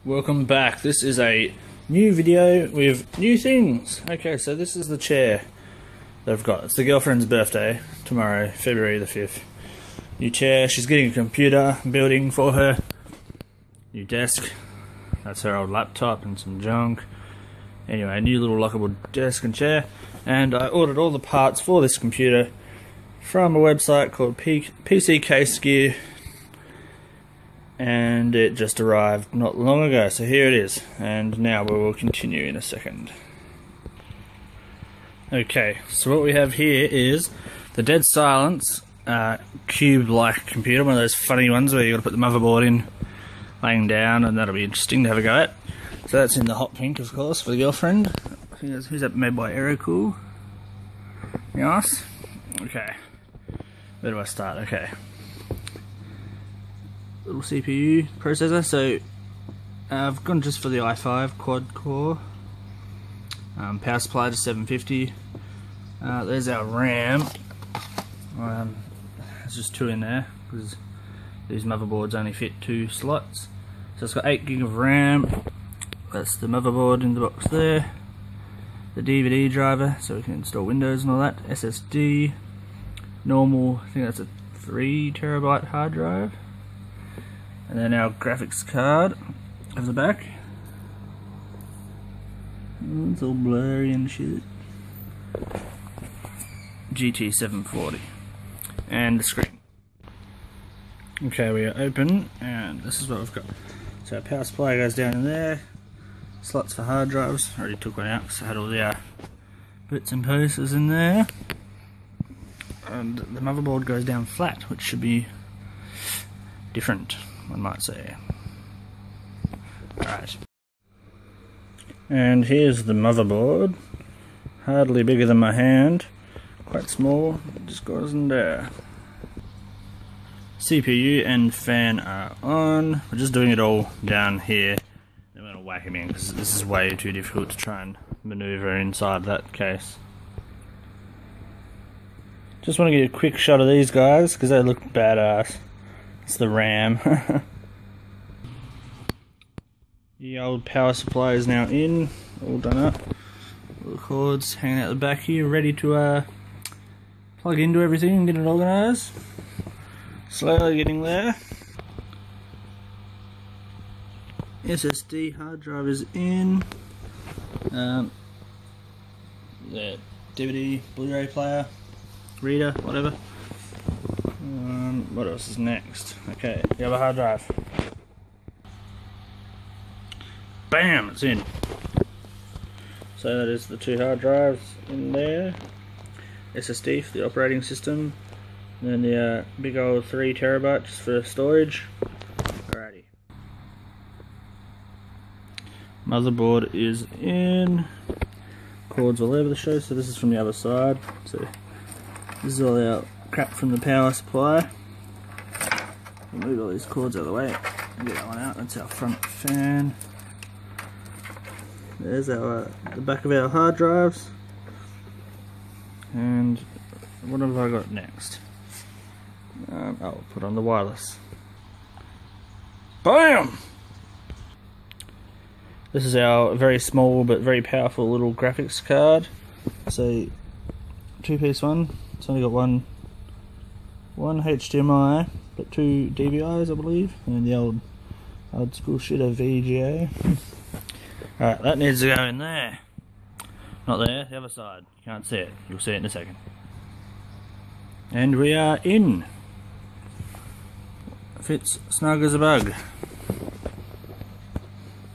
Welcome back. This is a new video with new things. Okay, so this is the chair that I've got. It's the girlfriend's birthday tomorrow, February the 5th. New chair. She's getting a computer building for her. New desk. That's her old laptop and some junk. Anyway, a new little lockable desk and chair. And I ordered all the parts for this computer from a website called PC Case Gear. And it just arrived not long ago, so here it is, and now we will continue in a second. Okay, so what we have here is the Dead Silence cube-like computer, one of those funny ones where you got to put the motherboard in laying down, and that'll be interesting to have a go at. So that's in the hot pink, of course, for the girlfriend. Who's that made by Areo Cool? Yes. Okay. Where do I start? Okay. Little CPU processor, so I've gone just for the i5 quad core. Power supply to 750. There's our RAM. There's just two in there because these motherboards only fit 2 slots. So it's got 8 gig of RAM. That's the motherboard in the box there. The DVD driver, so we can install Windows and all that. SSD. Normal, I think that's a 3 terabyte hard drive. And then our graphics card at the back. It's all blurry and shit. Gt740. And the screen. Okay, we are open, and this is what we've got. So our power supply goes down in there. Slots for hard drives. I already took one out because I had all the bits and pieces in there. And the motherboard goes down flat, which should be different, one might say. Alright. And here's the motherboard. Hardly bigger than my hand. Quite small. It just goes in there. CPU and fan are on. We're just doing it all down here. I'm going to whack them in because this is way too difficult to try and maneuver inside that case. Just want to get a quick shot of these guys because they look badass. It's the RAM. The old power supply is now in, all done up. Little cords hanging out the back here, ready to plug into everything and get it organised. Slowly getting there. SSD hard drive is in. The DVD, Blu-ray player, reader, whatever. What else is next? Okay, the other hard drive. Bam! It's in. So that is the 2 hard drives in there. SSD for the operating system. And then the big old 3 terabytes for storage. Alrighty. Motherboard is in. Cords all over the show, so this is from the other side. So this is all our crap from the power supply. Move all these cords out of the way. Get that one out. That's our front fan. There's our the back of our hard drives. And what have I got next? I'll put on the wireless. BAM! This is our very small but very powerful little graphics card. So 2-piece one. It's only got one HDMI, but 2 DVIs, I believe, and the old school shit of VGA. Alright, that needs to go in there. Not there, the other side. You can't see it. You'll see it in a second. And we are in. Fits snug as a bug.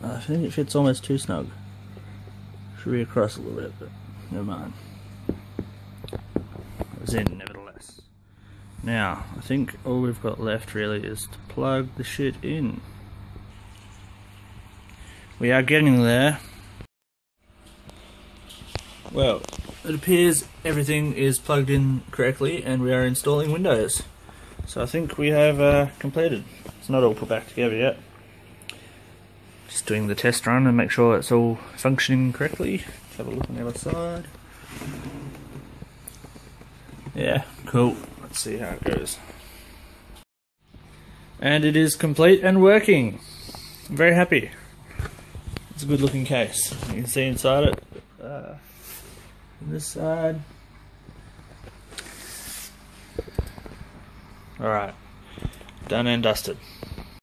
I think it fits almost too snug. Should be across a little bit, but never mind. It's in, nevertheless. Now, I think all we've got left really is to plug the shit in. We are getting there. Well, it appears everything is plugged in correctly and we are installing Windows. So I think we have completed. It's not all put back together yet. Just doing the test run and make sure it's all functioning correctly. Let's have a look on the other side. Yeah, cool. Let's see how it goes. And it is complete and working. I'm very happy. It's a good looking case. You can see inside it. This side. Alright, done and dusted.